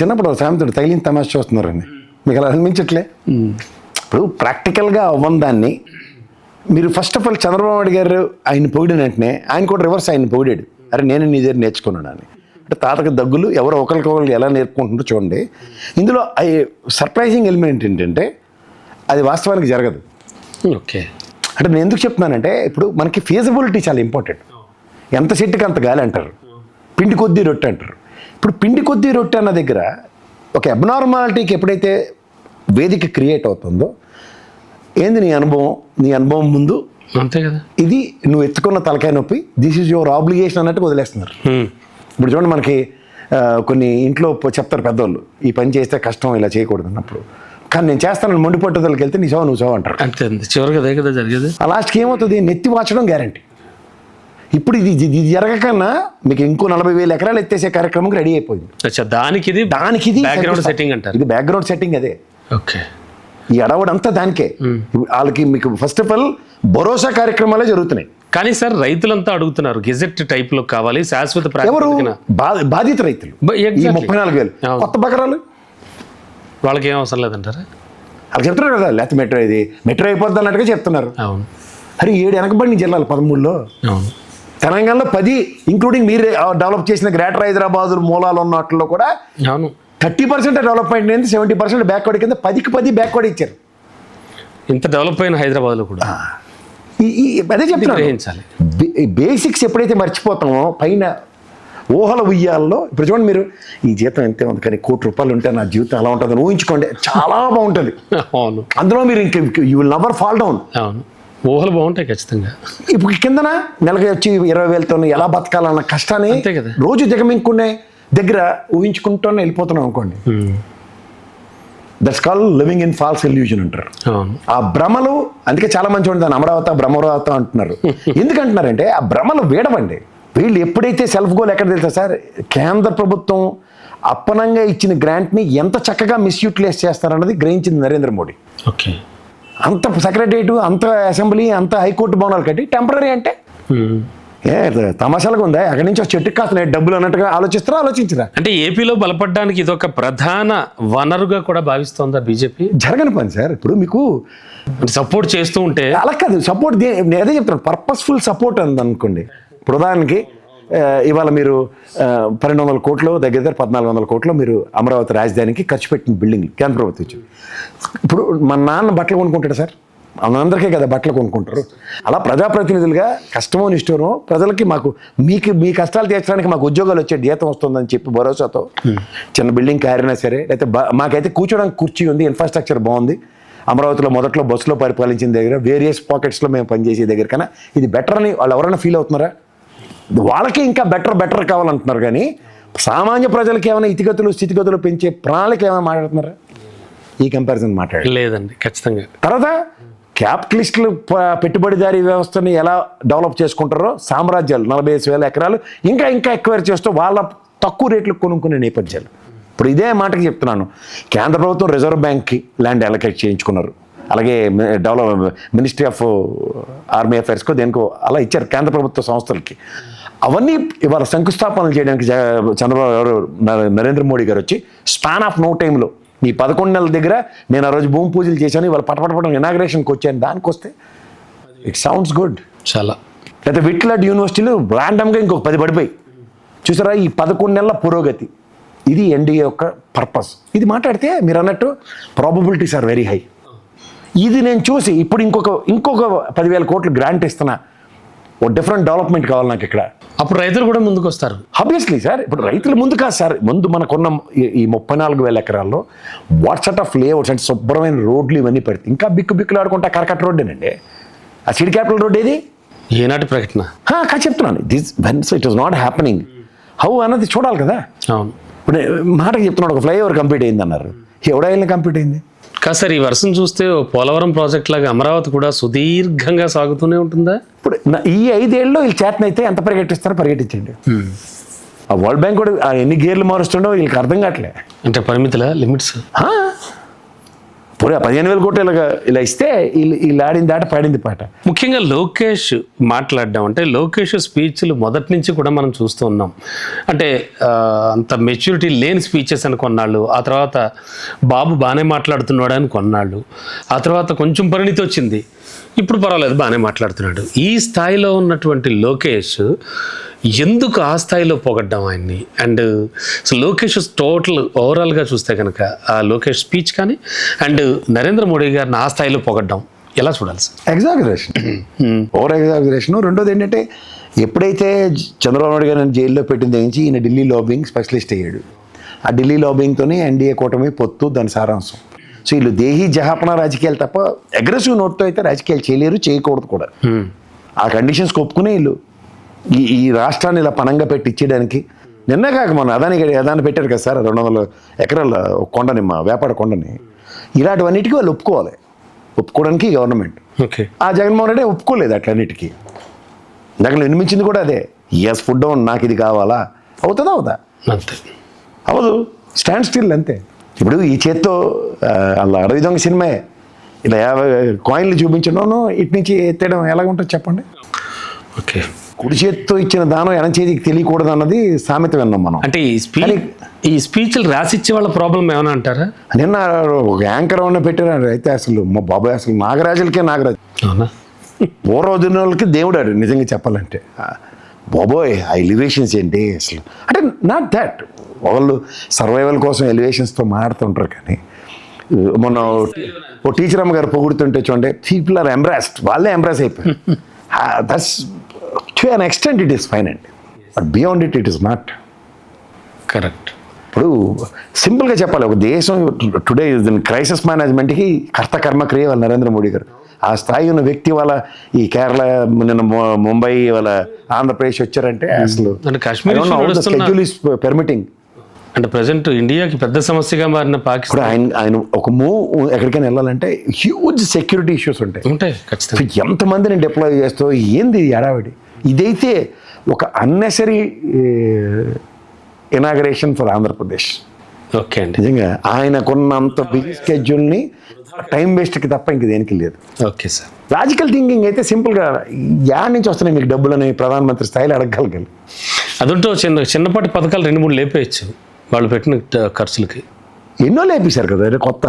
చిన్నప్పుడు సామెతడు తగిలిన తమాష చూస్తున్నారండి, మీకు అలా అనిపించట్లే? ఇప్పుడు ప్రాక్టికల్గా అవ్వని దాన్ని మీరు first of all Chandrababu Naidu గారు ఆయన పొగిడిన వెంటనే ఆయన కూడా రివర్స్ ఆయన పొగిడాడు, అరే నేను నీ దగ్గర నేర్చుకున్నాను అని. అంటే తాతకు దగ్గులు ఎవరో ఒకరికొకరికి ఎలా నేర్పుకుంటుందో చూడండి. ఇందులో సర్ప్రైజింగ్ ఎలిమెంట్ ఏంటంటే అది వాస్తవానికి జరగదు. ఓకే, అంటే నేను ఎందుకు చెప్తున్నానంటే ఇప్పుడు మనకి ఫీజిబిలిటీ చాలా ఇంపార్టెంట్. ఎంత చెట్టుకి అంత గాలి అంటారు, పిండి కొద్దీ రొట్టె అంటారు. ఇప్పుడు పిండి కొద్దీ రొట్టె అన్న దగ్గర ఒక అబ్నార్మాలిటీకి ఎప్పుడైతే వేదిక క్రియేట్ అవుతుందో, ఏంది నీ అనుభవం ముందు అంతే కదా, ఇది నువ్వు ఎత్తుకున్న తలకాయ నొప్పి, దిస్ ఈజ్ యువర్ ఆబ్లిగేషన్ అన్నట్టు వదిలేస్తున్నారు. ఇప్పుడు చూడండి, మనకి కొన్ని ఇంట్లో చెప్తారు పెద్దవాళ్ళు, ఈ పని చేస్తే కష్టం, ఇలా చేయకూడదు అన్నప్పుడు, కానీ నేను చేస్తానని మొండి పట్టుదలకి వెళ్తే నీ సోవ నువ్వు సోవ అంటారు. అంతే, చివరికి అదే కదా జరిగేది. ఆ లాస్ట్కి ఏమవుతుంది, నెత్తి వాచడం గ్యారంటీ. ఇప్పుడు ఇది జరగకన్నా మీకు ఇంకో 40,000 ఎకరాలు ఎత్తేసే కార్యక్రమం రెడీ అయిపోయింది. దానికి ఇది బ్యాక్గ్రౌండ్ సెట్టింగ్ అంటారు. ఇది బ్యాక్గ్రౌండ్ సెట్టింగ్ అదే. ఓకే, ఈ అడవడంతా దానికే. వాళ్ళకి మీకు ఫస్ట్ ఆఫ్ ఆల్ భరోసా కార్యక్రమాలే జరుగుతున్నాయి. కానీ సార్ రైతులంతా అడుగుతున్నారు గెజెట్ టైప్ లో కావాలి, శాశ్వత ఎవరు బాధిత రైతులు, ఈ 34,000 కొత్త బకరాలు వాళ్ళకి ఏం అవసరం లేదంటారా? వాళ్ళు చెప్తున్నారు కదా, లేకపోతే మెట్రో అయిపోద్ది అన్నట్టుగా చెప్తున్నారు. అవును, అరే 7 వెనకబడిన జిల్లాలు 13లో, అవును, తెలంగాణలో 10 ఇంక్లూడింగ్ మీరు డెవలప్ చేసిన గ్రేటర్ హైదరాబాద్ మూలాలు ఉన్న వాటిలో కూడా అవును 30% డెవలప్మెంట్ అయింది, 70% బ్యాక్వర్డ్ కింద 10కి 10 బ్యాక్వర్డ్ ఇచ్చారు. ఇంత డెవలప్ అయిన హైదరాబాద్లో కూడా అదే చెప్తున్నాను. బేసిక్స్ ఎప్పుడైతే మర్చిపోతామో పైన ఊహల ఉయ్యాల్లో, ఇప్పుడు చూడండి మీరు ఈ జీతం ఎంతే ఉంది కానీ ₹1,00,00,000 ఉంటే నా జీవితం అలా ఉంటుందని ఊహించుకోండి, చాలా బాగుంటుంది. అవును, అందులో మీరు you will never fall down. అవును, ఊహలు బాగుంటాయి ఖచ్చితంగా. ఇప్పుడు కిందన నెలకి వచ్చి 20,000తో ఎలా బతకాలన్న కష్టాన్ని అంతే కదా, రోజు దిగమింగుకునే దగ్గర ఊహించుకుంటూనే వెళ్ళిపోతున్నాం అనుకోండి. That's call living in false illusion అంటారు. ఆ భ్రమలు, అందుకే చాలా మంది చూడండి దాన్ని భ్రమరావత అంటున్నారు. ఎందుకంటున్నారంటే ఆ భ్రమలు వీడవండి. వీళ్ళు ఎప్పుడైతే సెల్ఫ్ గోల్ ఎక్కడ తెలుసా సార్, కేంద్ర ప్రభుత్వం అప్పనంగా ఇచ్చిన గ్రాంట్ని ఎంత చక్కగా మిస్యూటిలైజ్ చేస్తారన్నది గ్రహించింది నరేంద్ర మోడీ. ఓకే, అంత సెక్రటరియట్, అంత అసెంబ్లీ, అంత హైకోర్టు భవనాలు కట్టి టెంపరీ అంటే తమాషాలుగా ఉందా? అక్కడి నుంచి చెట్టుకు కాస్తున్నాయి డబ్బులు అన్నట్టుగా ఆలోచించరా? అంటే ఏపీలో బలపడడానికి ఇది ఒక ప్రధాన వనరుగా కూడా భావిస్తోందా బీజేపీ? జరగని పని సార్. ఇప్పుడు మీకు సపోర్ట్ చేస్తూ ఉంటే అలా కాదు, సపోర్ట్ నేను అదే చెప్తాను, పర్పస్ఫుల్ సపోర్ట్ అంది అనుకోండి. ఇప్పుడు ఉదాహరణకి ఇవాళ మీరు 1,200 కోట్లు దగ్గర 1,400 కోట్లు మీరు అమరావతి రాజధానికి ఖర్చు పెట్టిన బిల్డింగ్ కేంద్ర ప్రభుత్వం ఇచ్చింది. ఇప్పుడు మా నాన్న బట్టలు కొనుక్కుంటాడు సార్, అందరికీ కదా బట్టలు కొనుక్కుంటారు. అలా ప్రజాప్రతినిధులుగా కష్టమో నిష్ఠూరమో ప్రజలకి మీ కష్టాలు తీర్చడానికి మాకు ఉద్యోగాలు వచ్చే జీతం వస్తుందని చెప్పి భరోసాతో చిన్న బిల్డింగ్ కారినా సరే, లేకపోతే మాకైతే కూర్చోడానికి కుర్చీ ఉంది, ఇన్ఫ్రాస్ట్రక్చర్ బాగుంది, అమరావతిలో మొదట్లో బస్సులో పరిపాలించిన దగ్గర వేరియస్ పాకెట్స్లో మేము పనిచేసే దగ్గర కన్నా ఇది బెటర్ అని వాళ్ళు ఎవరైనా ఫీల్ అవుతున్నారా? వాళ్ళకి ఇంకా బెటర్ కావాలంటున్నారు. కానీ సామాన్య ప్రజలకి ఏమైనా స్థితిగతులు పెంచే ప్రణాళిక ఏమైనా మాట్లాడుతున్నారా? ఈ కంపారిజన్ లేదండి ఖచ్చితంగా. తర్వాత క్యాపిటలిస్టులు పెట్టుబడిదారీ వ్యవస్థని ఎలా డెవలప్ చేసుకుంటారో, సామ్రాజ్యాలు 45,000 ఎకరాలు ఇంకా ఎక్వైర్ చేస్తూ వాళ్ళ తక్కువ రేట్లకు కొనుక్కునే నేపథ్యాలు. ఇప్పుడు ఇదే మాటకి చెప్తున్నాను, కేంద్ర ప్రభుత్వం రిజర్వ్ బ్యాంక్కి ల్యాండ్ అలొకేట్ చేయించుకున్నారు, అలాగే మినిస్ట్రీ ఆఫ్ ఆర్మీ అఫైర్స్కో దేనికో అలా ఇచ్చారు కేంద్ర ప్రభుత్వ సంస్థలకి. అవన్నీ ఇవాళ శంకుస్థాపనలు చేయడానికి నరేంద్ర మోడీ గారు వచ్చి స్పాన్ ఆఫ్ నో టైంలో ఈ 11 నెలల దగ్గర నేను ఆ రోజు భూమి పూజలు చేశాను, ఇవాళ పటపటపటం ఇనాగ్రేషన్కి వచ్చాను. దానికి వస్తే ఇట్ సౌండ్స్ గుడ్ చాలా. లేకపోతే విట్లాడ్ యూనివర్సిటీలో ర్యాండమ్గా ఇంకొక 10 పడిపోయి చూసారా, ఈ 11 నెలల పురోగతి. ఇది ఎన్డీఏ యొక్క పర్పస్. ఇది మాట్లాడితే మీరు అన్నట్టు ప్రాబబిలిటీస్ ఆర్ వెరీ హై. ఇది నేను చూసి ఇప్పుడు ఇంకొక 10,000 కోట్లు గ్రాంట్ ఇస్తున్నా, ఓ డిఫరెంట్ డెవలప్మెంట్ కావాలి నాకు ఇక్కడ. అప్పుడు రైతులు కూడా ముందుకు వస్తారు ఆబ్వియస్లీ సార్. ఇప్పుడు రైతులు ముందు కాదు సార్, ముందు మనకున్న ఈ 34,000 ఎకరాల్లో వాట్సాప్ ఆఫ్ లేఅవుట్స్ అంటే శుభ్రమైన రోడ్లు ఇవన్నీ పెడితే ఇంకా బిక్కులు ఆడుకుంటా కరకట్ట రోడ్డేనండి. ఆ సిటీ క్యాపిటల్ రోడ్ ఏది? ఏనాటి ప్రకటన చెప్తున్నాను. It was not happening. How అన్నది చూడాలి కదా. అవును, ఇప్పుడు మాటకి చెప్తున్నాడు, ఒక ఫ్లైఓవర్ కంప్లీట్ అయింది అన్నారు, ఎవడైనా కంప్లీట్ అయింది కాదు సార్. ఈ వర్షం చూస్తే పోలవరం ప్రాజెక్ట్ లాగా అమరావతి కూడా సుదీర్ఘంగా సాగుతూనే ఉంటుందా? ఇప్పుడు ఈ 5 ఏళ్ళలో వీళ్ళు చేతనైతే ఎంత పరిగెట్టిస్తారో పరిగెట్టించండి. ఆ వరల్డ్ బ్యాంక్ కూడా ఎన్ని గేర్లు మారుస్తుండో వీళ్ళకి అర్థం కావట్లే. అంటే పరిమితుల లిమిట్స్. పోనీ 15,000 కోట్లు ఇలా ఇస్తే వీళ్ళు ఆడింది ఆట పాడింది పాట. ముఖ్యంగా లోకేష్ మాట్లాడడం అంటే లోకేష్ స్పీచ్లు మొదటి నుంచి కూడా మనం చూస్తూ ఉన్నాం. అంటే అంత మెచ్యూరిటీ లేని స్పీచెస్ అని కొన్నాళ్ళు, ఆ తర్వాత బాబు బాగానే మాట్లాడుతున్నాడు అని కొన్నాళ్ళు, ఆ తర్వాత కొంచెం పరిణితి వచ్చింది, ఇప్పుడు పర్వాలేదు బాగానే మాట్లాడుతున్నాడు. ఈ స్థాయిలో ఉన్నటువంటి లోకేష్ ఎందుకు ఆ స్థాయిలో పొగడ్డం ఆయన్ని? అండ్ సో లోకేష్ టోటల్ ఓవరాల్గా చూస్తే కనుక ఆ లోకేష్ స్పీచ్ కానీ అండ్ నరేంద్ర మోడీ గారిని ఆ స్థాయిలో పొగడ్డం ఎలా చూడాలి సార్? Exaggeration, over exaggeration. రెండోది ఏంటంటే ఎప్పుడైతే చంద్రబాబు నాయుడు గారిని జైల్లో పెట్టిన దగ్గర ఈయన ఢిల్లీ లాబింగ్ స్పెషలిస్ట్ అయ్యాడు. ఆ ఢిల్లీ లాబింగ్తోనే ఎన్డీఏ కూటమి పొత్తు, దాని సారాంశం. సో వీళ్ళు దేహీ జహాపన రాజకీయాలు తప్ప అగ్రెసివ్ నోట్తో అయితే రాజకీయాలు చేయలేరు, చేయకూడదు కూడా. ఆ కండిషన్స్కి ఒప్పుకునే వీళ్ళు ఈ రాష్ట్రాన్ని ఇలా పనంగా పెట్టి ఇచ్చేయడానికి నిన్న కాక మన అదాన్ని పెట్టారు కదా సార్, 200 ఎకరాల కొండని, మా వ్యాపార కొండని. ఇలాంటివన్నిటికీ వాళ్ళు ఒప్పుకోవాలి, ఒప్పుకోవడానికి గవర్నమెంట్. ఓకే, ఆ జగన్మోహన్ రెడ్డి ఒప్పుకోలేదు అట్లన్నిటికీ. ఇందాక నిర్మించింది కూడా అదే, ఎస్ ఫుడ్ డౌన్, నాకు ఇది కావాలా, అవుతుందా అవుదా? అంతే, అవదు, స్టాండ్ స్టిల్ అంతే. ఇప్పుడు ఈ చేత్తో అలా అడవి దొంగ సినిమాయే, ఇలా 50 కాయిన్లు చూపించడం, ఇటు నుంచి ఎత్తేయడం ఎలాగుంటుంది చెప్పండి. ఓకే, కుడి చేతితో ఇచ్చిన దానం ఎడం చేతికి తెలియకూడదు అన్నది సామెత విన్నాం మనం. అంటే ఈ స్పీచ్లు రాసిచ్చే వాళ్ళ ప్రాబ్లం ఏమైనా అంటారా? నిన్న ఒక యాంకర్ ఏమన్నా పెట్టారు అయితే, అసలు మా బాబాయ్ అసలు నాగరాజులకే నాగరాజు, అవునా? పూర్వదినాలకి దేవుడాడు నిజంగా చెప్పాలంటే. బాబోయ్ ఆ ఎలివేషన్స్ ఏంటి అసలు, అంటే నాట్ దాట్, వాళ్ళు సర్వైవల్ కోసం ఎలివేషన్స్తో మాడుతుంటారు. కానీ మొన్న ఓ టీచర్ అమ్మ గారు పొగుడుతుంటే చూడండి, పీపుల్ ఆర్ ఎంబ్రాస్డ్, వాళ్ళే ఎంబ్రాస్ అయిపోయారు. That's to an extent it is fine అండి, but beyond it is not correct. ఇప్పుడు సింపుల్గా చెప్పాలి, ఒక దేశం టుడే క్రైసిస్ మేనేజ్మెంట్కి కర్త కర్మ క్రియ వాళ్ళ నరేంద్ర మోడీ గారు. ఆ స్థాయి ఉన్న వ్యక్తి వాళ్ళ ఈ కేరళ, నిన్న ముంబై, వాళ్ళ ఆంధ్రప్రదేశ్ వచ్చారంటే అసలు అంటే కాశ్మీర్ షెడ్యూల్ ఈస్ పెర్మిటింగ్. అంటే ప్రజెంట్ ఇండియాకి పెద్ద సమస్యగా మారిన పాకిస్తాన్, ఆయన ఒక మూవ్ ఎక్కడికైనా వెళ్ళాలంటే హ్యూజ్ సెక్యూరిటీ ఇష్యూస్ ఉంటాయి. ఉంటాయి ఖచ్చితంగా. ఎంతమందిని డిప్లాయ్ చేస్తావు, ఏంది ఎడావిడి. ఇదైతే ఒక unnecessary inauguration for Andhra Pradesh. Okay అండి, నిజంగా ఆయనకున్నంత బిజీ స్కెడ్యూల్ని టైం వేస్ట్కి తప్ప ఇంక దేనికి లేదు. Okay sir. లాజికల్ థింకింగ్ అయితే సింపుల్గా యాడ్ నుంచి వస్తున్నాయి మీకు డబ్బులు అని ప్రధానమంత్రి స్థాయిలో అడగగలిగాను. అదంటూ చిన్నపాటి పథకాలు 2-3 లేపేయచ్చు వాళ్ళు పెట్టిన ఖర్చులకి. ఎన్నో లేపేశారు కదా, కొత్త